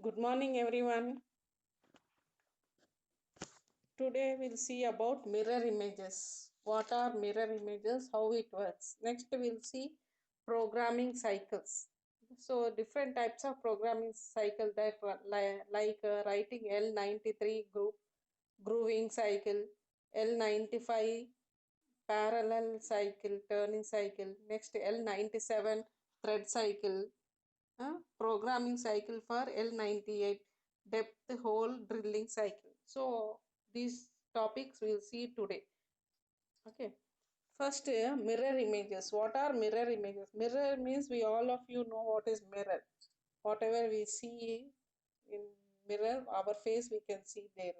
Good morning, everyone. Today we'll see about mirror images. What are mirror images? How it works. Next, we'll see programming cycles. So, different types of programming cycle that like writing L93 grooving cycle, L95 parallel cycle, turning cycle. Next, L97 thread cycle, programming cycle for L98 depth hole drilling cycle. So these topics we'll see today. Okay. First, mirror images. What are mirror images? Mirror means we all of you know what is mirror. Whatever we see in mirror, our face we can see there.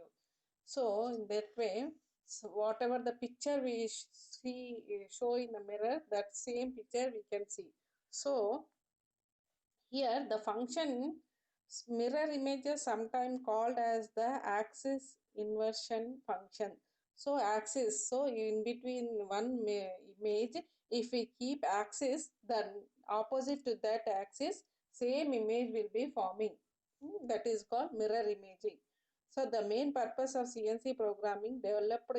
So in that way, so whatever the picture we see show in the mirror, that same picture we can see. So here, the function mirror images sometimes called as the axis inversion function. So axis, so in between one image, if we keep axis, then opposite to that axis, same image will be forming. That is called mirror imaging. So the main purpose of CNC programming developed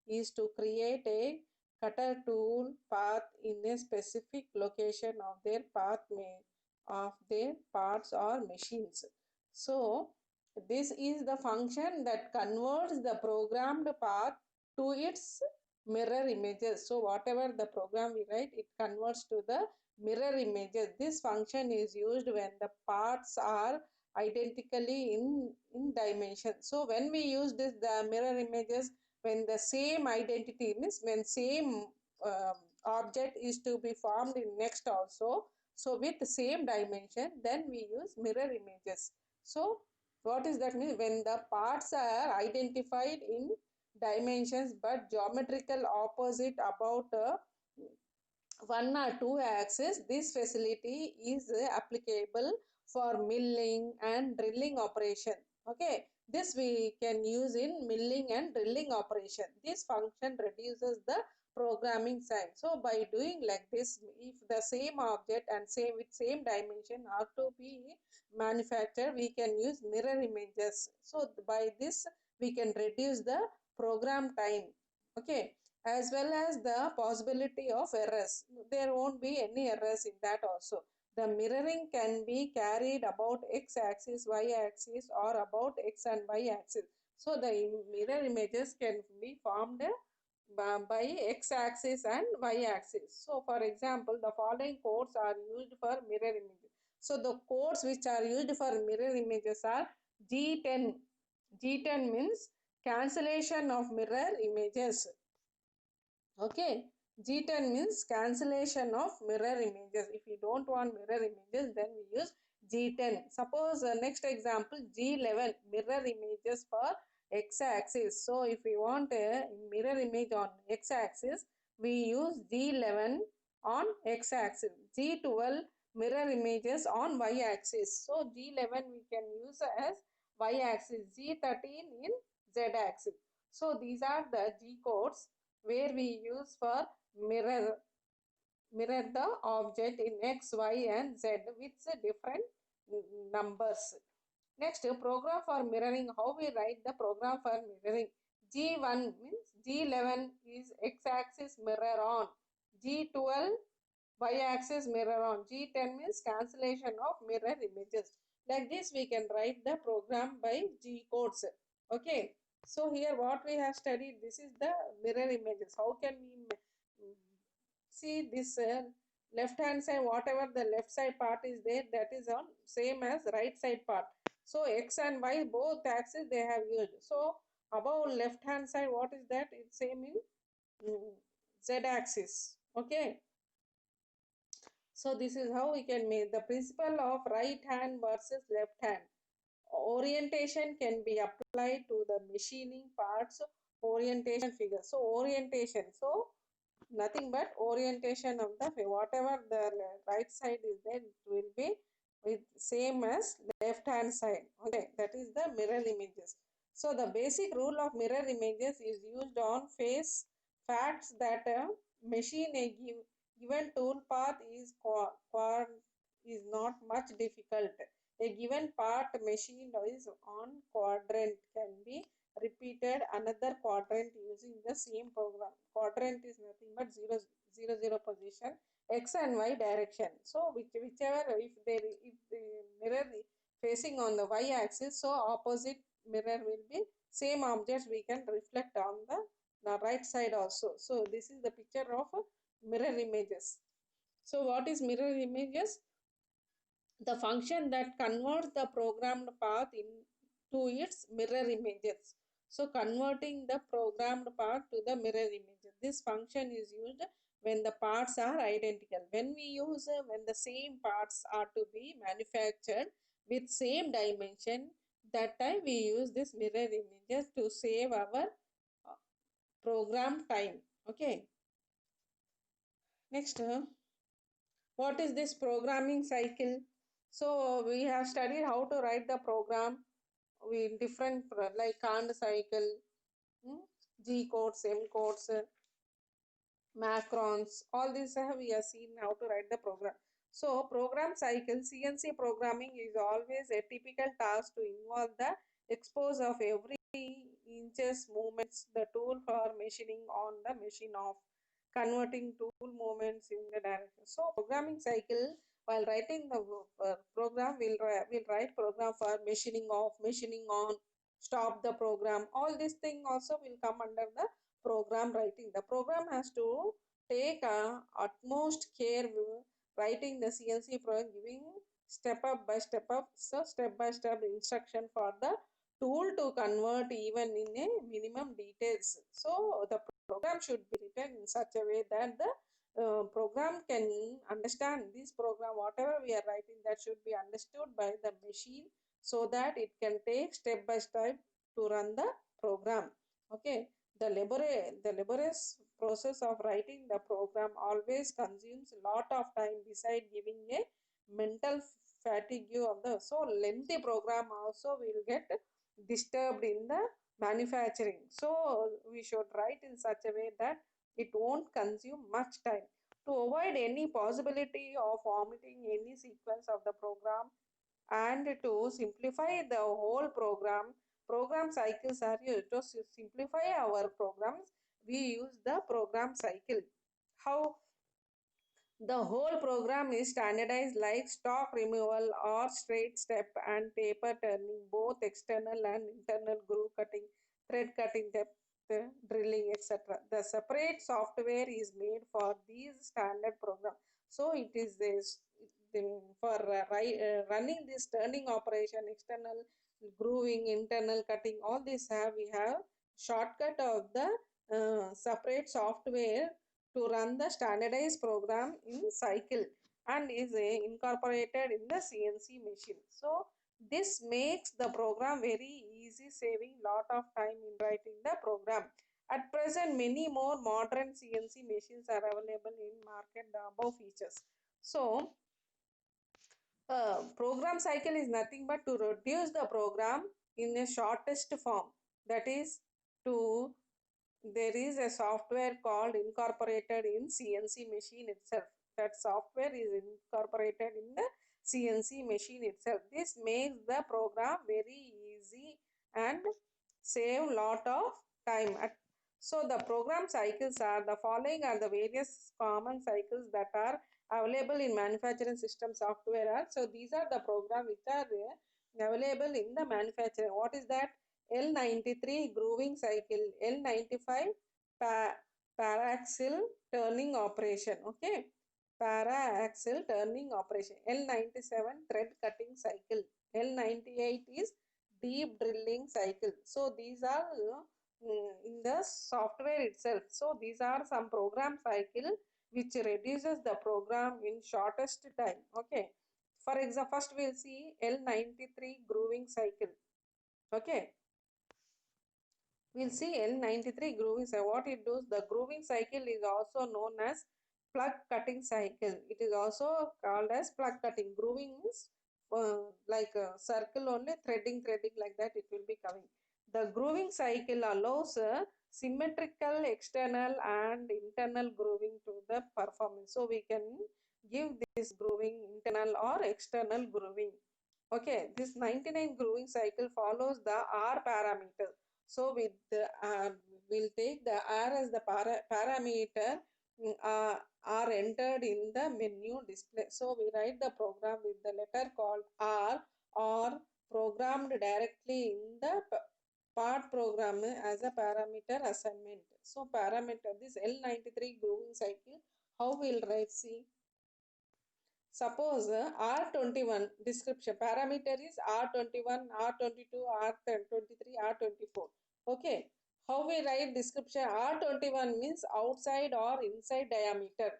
is to create a cutter tool path in a specific location of their path of their parts or machines. So this is the function that converts the programmed path to its mirror images. So whatever the program we write, it converts to the mirror images. This function is used when the parts are identically in dimension. So when we use this the mirror images, when the same identity means when same um, object is to be formed in next also, so with the same dimension, then we use mirror images. So what is that mean? When the parts are identified in dimensions but geometrical opposite about one or two axes, this facility is applicable for milling and drilling operation. Okay, this we can use in milling and drilling operation. This function reduces the programming time. So by doing like this, if the same object and same with same dimension are to be manufactured, we can use mirror images. So by this we can reduce the program time. Okay, as well as the possibility of errors. There won't be any errors in that also. The mirroring can be carried about x-axis, y-axis or about x and y-axis. So the mirror images can be formed by x-axis and y-axis. So for example, the following codes are used for mirror images. So the codes which are used for mirror images are G10. G10 means cancellation of mirror images. Okay, G10 means cancellation of mirror images. If you don't want mirror images, then we use G10. Suppose next example, G11 mirror images for x-axis. So if we want a mirror image on x-axis, we use G11 on x-axis. G12 mirror images on y-axis. So G11 we can use as y-axis. G13 in z-axis. So these are the G codes where we use for mirror the object in x, y and z with different numbers. Next, program for mirroring. How we write the program for mirroring? G1 means G11 is x-axis mirror on. G12 y-axis mirror on. G10 means cancellation of mirror images. Like this we can write the program by G codes. Okay. So here what we have studied, this is the mirror images. How can we see this left hand side, whatever the left side part is there, that is on same as right side part. So x and y both axes they have used. So above left hand side, what is that? It's same in z axis. Okay. So this is how we can make the principle of right hand versus left hand. Orientation can be applied to the machining parts orientation figure. So orientation, so nothing but orientation of the whatever the right side is there, it will be with same as left hand side. Okay, that is the mirror images. So the basic rule of mirror images is used on face facts that machine a given tool path is not much difficult. A given part machined is on quadrant can be repeated another quadrant using the same program. Quadrant is nothing but 0, 0, 0 position, x and y direction. So whichever, if the mirror facing on the y axis, so opposite mirror will be same objects we can reflect on the right side also. So this is the picture of mirror images. So what is mirror images? The function that converts the programmed path into its mirror images. So converting the programmed path to the mirror images. This function is used when the parts are identical. When we use when the same parts are to be manufactured with same dimension, that time we use this mirror images to save our program time. Okay. Next, what is this programming cycle? So we have studied how to write the program with different like Kand cycle, G codes, M codes, macrons, all these we have seen how to write the program. So program cycle, CNC programming is always a typical task to involve the expose of every inches movements, the tool for machining on the machine of converting tool movements in the direction. So programming cycle, while writing the program, will write program for machining off, machining on, stop the program. All these things also will come under the program writing. The program has to take utmost care writing the CNC program, giving step up by step up, so step by step instruction for the tool to convert even in a minimum details. So the program should be written in such a way that the program can understand this program, whatever we are writing, that should be understood by the machine so that it can take step by step to run the program. Okay. The laborious process of writing the program always consumes a lot of time beside giving a mental fatigue of the, so lengthy program also will get disturbed in the manufacturing. So we should write in such a way that it won't consume much time. To avoid any possibility of omitting any sequence of the program and to simplify the whole program cycles are used. To simplify our programs, we use the program cycle. How the whole program is standardized like stock removal or straight step and taper turning, both external and internal groove cutting, thread cutting, depth drilling, etc. The separate software is made for these standard programs. So it is this for running this turning operation, external grooving, internal cutting, all this we have shortcut of the separate software to run the standardized program in cycle and is incorporated in the CNC machine. So this makes the program very easy, saving lot of time in writing the program. At present, many more modern CNC machines are available in market, the above features. So program cycle is nothing but to reduce the program in a shortest form. That is, to there is a software called incorporated in CNC machine itself. That software is incorporated in the CNC machine itself. This makes the program very easy and save lot of time. So the program cycles are the following are the various common cycles that are available in manufacturing system software. So these are the program which are available in the manufacturing. What is that? L93 grooving cycle, L95 para-axial turning operation. Okay, para-axial turning operation. L97 thread cutting cycle. L98 is deep drilling cycle. So these are in the software itself. So these are some program cycle which reduces the program in shortest time. Okay. For example, first we'll see L93 grooving cycle. Okay. We'll see L93 grooving cycle. What it does, the grooving cycle is also known as plug cutting cycle. It is also called as plug cutting. Grooving is like a circle only, threading like that it will be coming. The grooving cycle allows symmetrical external and internal grooving to the performance. So we can give this grooving internal or external grooving. Okay, this 99 grooving cycle follows the R parameter. So with the we'll take the R as the parameter are entered in the menu display. So we write the program with the letter called R or programmed directly in the part program as a parameter assignment. So parameter this L93 grooving cycle, how we'll write? See, suppose R21 description parameter is R21, R22, R23, R24. Okay. How we write description? R21 means outside or inside diameter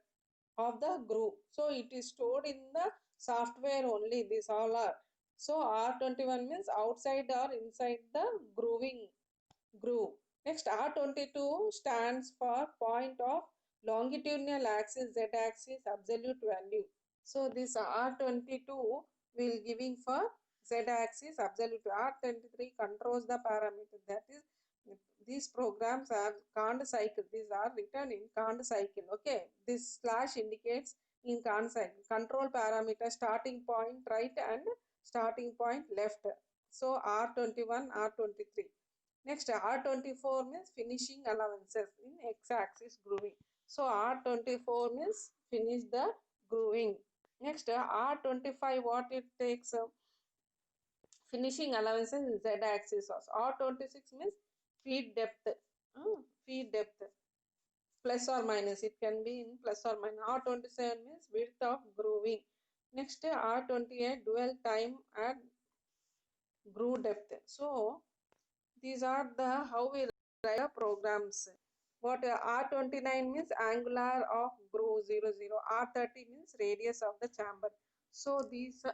of the groove. So it is stored in the software only. These all are. So R21 means outside or inside the groove. Next R22 stands for point of longitudinal axis, Z axis, absolute value. So this R22 will giving for Z axis absolute. R23 controls the parameter, that is these programs are Kant cycle. These are written in Kant cycle. Okay, this slash indicates in Kant cycle control parameter starting point right and starting point left. So R21, R23. Next R24 means finishing allowances in x-axis grooving. So R24 means finish the grooving. Next R25 what it takes finishing allowances in z-axis also. R26 means feed depth. Feed depth plus or minus, it can be in plus or minus. R27 means width of grooving. Next R28 dwell time and groove depth. So these are the how we write the programs. What R29 means angular of groove 00. R30 means radius of the chamber. So this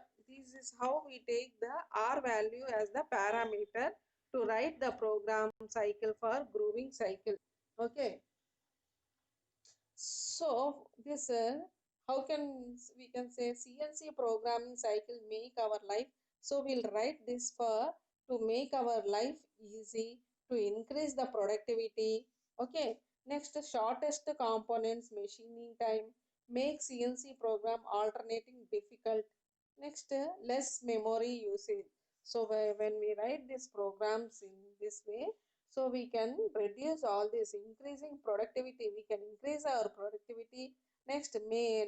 is how we take the R value as the parameter to write the program cycle for grooving cycle. Okay. So this how can we can say CNC programming cycle make our life. So we'll write this for to make our life easy, to increase the productivity. Okay. Next, shortest components machining time, make CNC program alternating difficult. Next, less memory usage. So when we write these programs in this way, so we can reduce all this, increasing productivity. We can increase our productivity. Next,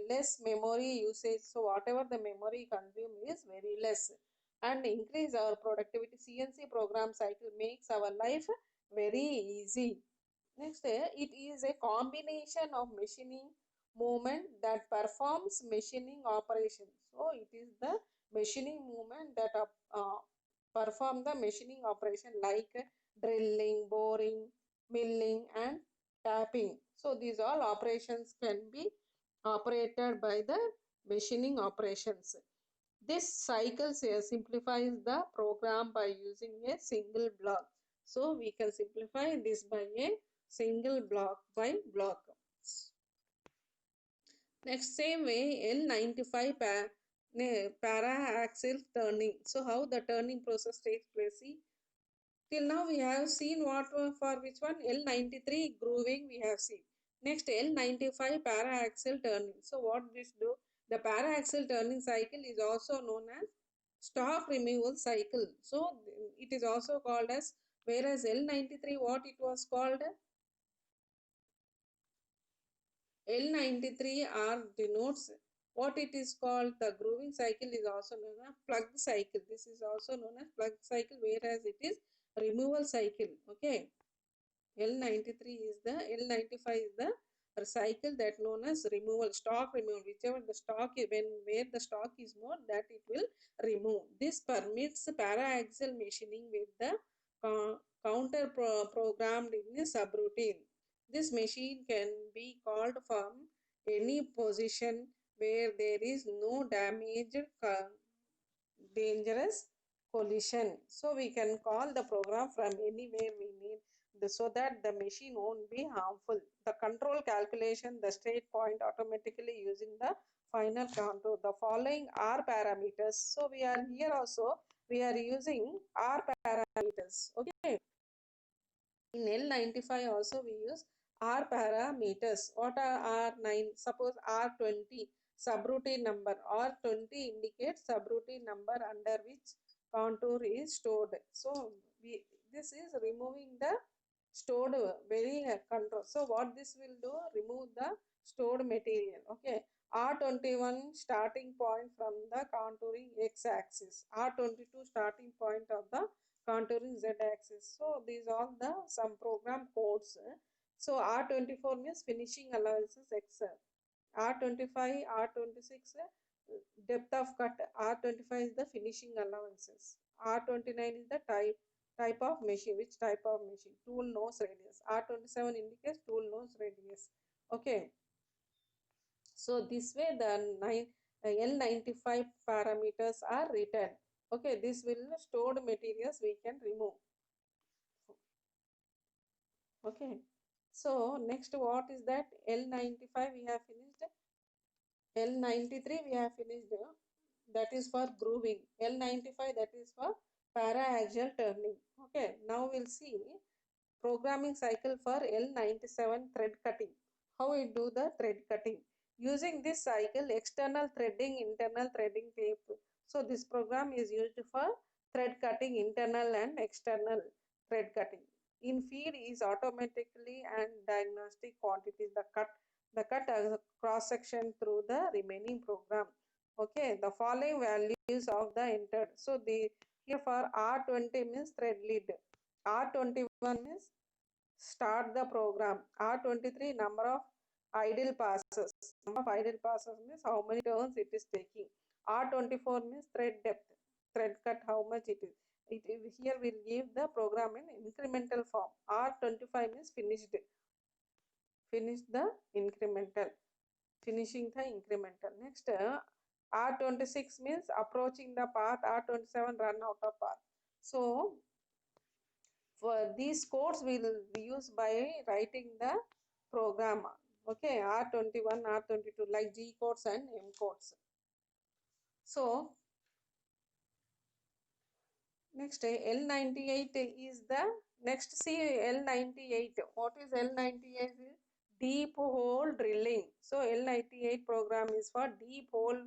less memory usage. So whatever the memory consume is very less, and increase our productivity. CNC program cycle makes our life very easy. Next, it is a combination of machining movement that performs machining operations. So it is the machining movement that perform the machining operation like drilling, boring, milling and tapping. So these all operations can be operated by the machining operations. This cycle simplifies the program by using a single block. So we can simplify this by a single block by block. Next, same way L95 para-axial turning. So how the turning process takes place? See, till now we have seen what for which one? L93 grooving we have seen. Next L95 para-axial turning. So what this do? The para-axial turning cycle is also known as stock removal cycle. So it is also called as, whereas L93 what it was called? L93 R denotes what it is called. The grooving cycle is also known as plug cycle. This is also known as plug cycle, whereas it is removal cycle. Okay. L93 is the L95 is the cycle that known as removal, stock removal. Whichever the stock where the stock is more, that it will remove. This permits para-axial machining with the counter programmed in a subroutine. This machine can be called from any position where there is no damage, dangerous collision. So we can call the program from anywhere we need so that the machine won't be harmful. The control calculation, the state point automatically using the final contour. The following are parameters. So we are here also, we are using R parameters. Okay. In L95 also we use R parameters. What are R9? Suppose R20. subroutine number. R20 indicates subroutine number under which contour is stored. So this is removing the stored very control. So what this will do, remove the stored material. Okay, R21 starting point from the contouring x-axis, R22 starting point of the contouring z-axis. So these are the some program codes. So R24 means finishing allowances x, R25, R26 depth of cut, R25 is the finishing allowances, R29 is the type of machine, which type of machine, tool nose radius, R27 indicates tool nose radius. Okay, so this way the L95 parameters are written. Okay, this will stored materials we can remove. Okay, so next what is that? L95 we have finished, L93 we have finished, that is for grooving, L95 that is for para-axial turning. Okay, now we'll see programming cycle for L97 thread cutting. How we do the thread cutting? Using this cycle, external threading, internal threading tape. So this program is used for thread cutting, internal and external thread cutting. In feed is automatically and diagnostic quantities. The cut as a cross section through the remaining program. Okay, the following values of the entered. So the here for R20 means thread lead, R21 means start the program, R23 number of idle passes. Number of idle passes means how many turns it is taking. R24 means thread depth, thread cut how much it is. Here we'll give the program in incremental form. R25 means finished, finish the incremental, finishing the incremental. Next, R26 means approaching the path, R27 run out of path. So for these codes we will use by writing the program. Okay, R21, R22 like G codes and M codes. So next L98 is the next. See L98. What is L98? Deep hole drilling. So L98 program is for deep hole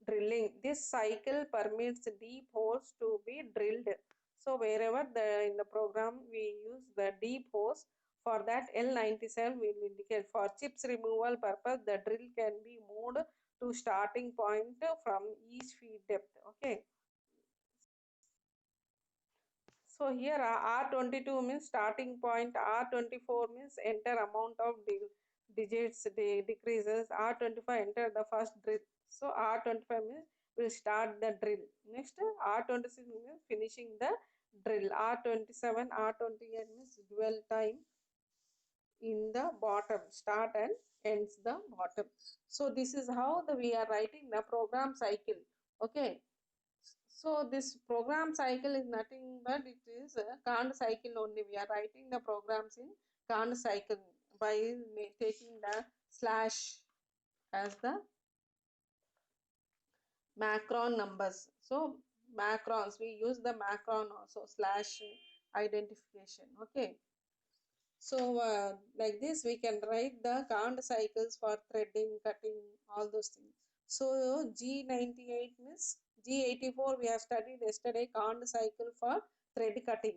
drilling. This cycle permits deep holes to be drilled. So wherever in the program we use the deep holes, for that L97 will indicate for chips removal purpose the drill can be moved to starting point from each feed depth. Okay. So here R22 means starting point, R24 means enter amount of digits decreases, R25 enter the first drill. So R25 means will start the drill. Next R26 means finishing the drill. R27, R28 means dwell time in the bottom, start and ends the bottom. So this is how we are writing the program cycle. Okay. So this program cycle is nothing but it is a Kant cycle only. We are writing the programs in Kant cycle by taking the slash as the macron numbers. So macrons, we use the macron also, slash identification. Okay. So like this we can write the Kant cycles for threading, cutting, all those things. So G98 means G84 we have studied yesterday, Kant cycle for thread cutting.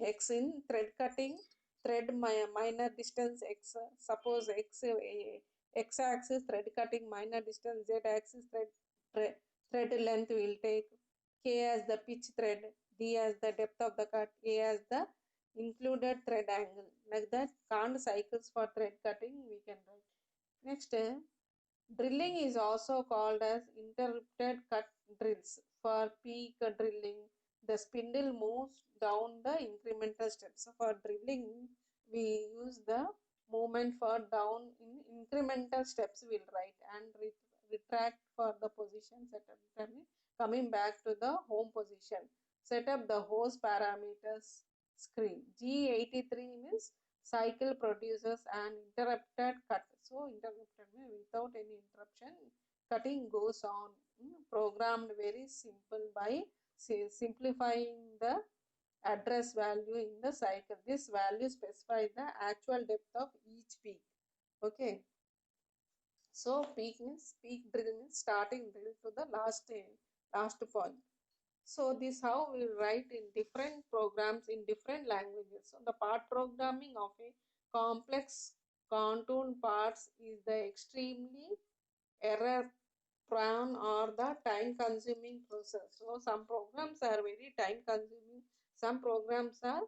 X in thread cutting, thread minor distance x, suppose x axis thread cutting minor distance, z axis thread length will take, k as the pitch thread, d as the depth of the cut, a as the included thread angle. Like that Kant cycles for thread cutting we can write. Next, drilling is also called as interrupted cut drills. For peak drilling, the spindle moves down the incremental steps. So for drilling, we use the movement for down in incremental steps we'll write, and retract for the position setup, coming back to the home position. Set up the hose parameters screen. G83 means cycle produces an interrupted cut. So interrupted means without any interruption, cutting goes on. Programmed very simple by simplifying the address value in the cycle. This value specifies the actual depth of each peak. Okay. So peak drill means starting drill to the last point. So this how we write in different programs in different languages. So the part programming of a complex contour parts is the extremely error prone or the time consuming process. So some programs are very time consuming, some programs are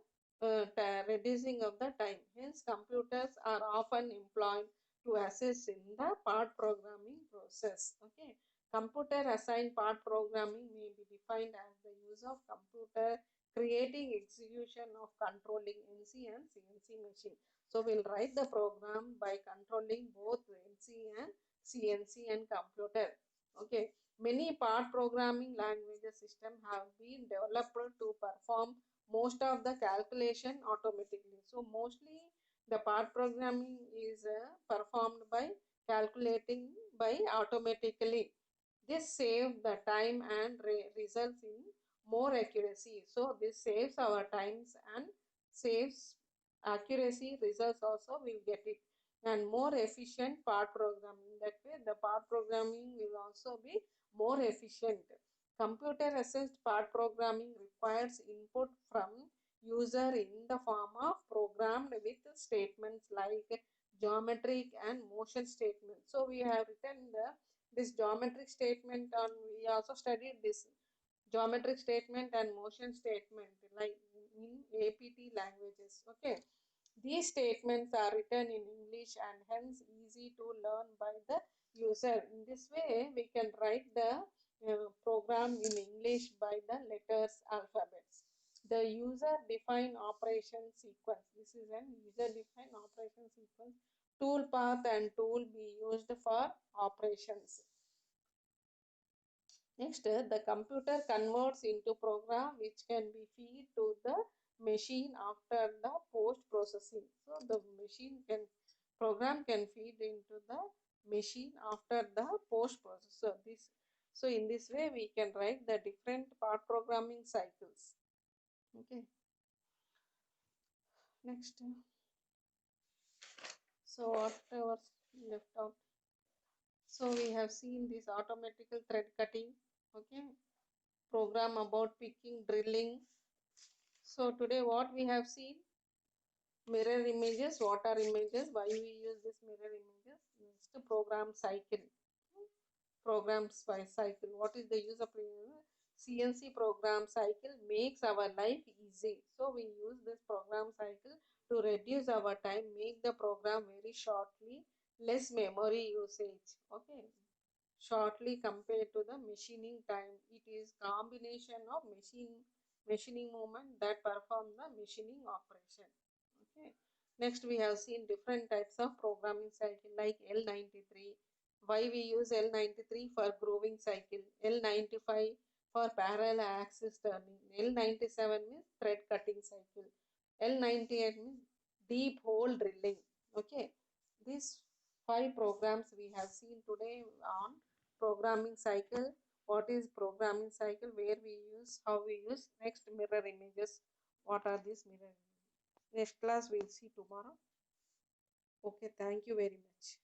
reducing of the time. Hence computers are often employed to assist in the part programming process. Okay. Computer assigned part programming may be defined as the use of computer creating execution of controlling NC and CNC machine. So we'll write the program by controlling both NC and CNC and computer. Okay, many part programming languages system have been developed to perform most of the calculation automatically. So mostly the part programming is performed by calculating by automatically. This saves the time and results in more accuracy. So this saves our times and saves accuracy results also we will get it, and more efficient part programming. That way the part programming will also be more efficient. Computer assist part programming requires input from user in the form of programmed with statements like geometric and motion statements. So we have written this geometric statement on, we also studied this geometric statement and motion statement like in APT languages. Okay, these statements are written in English and hence easy to learn by the user. In this way, we can write the program in English by the letters alphabets. The user defined operation sequence. This is an user defined operation sequence. Tool path and tool be used for operations. Next, the computer converts into program which can be fed to the machine after the post processing. So the machine can program can feed into the machine after the post processor. So in this way we can write the different part programming cycles. Okay. Next, so whatever left out. So we have seen this automatical thread cutting. Okay. Program about picking, drilling. So today what we have seen, mirror images. What are images? Why we use this mirror images? Next, program cycle. Programs by cycle. What is the use of CNC program cycle? Makes our life easy. So we use this program cycle to reduce our time, make the program very shortly, less memory usage. Okay, shortly compared to the machining time. It is combination of machining movement that perform the machining operation. Okay. Next we have seen different types of programming cycle like L93. Why we use L93 for grooving cycle, L95 for parallel axis turning, L97 means thread cutting cycle, L98 means deep hole drilling. Okay. These 5 programs we have seen today on programming cycle. What is programming cycle, where we use, how we use. Next, mirror images. What are these mirror images? Next class we'll see tomorrow. Okay, thank you very much.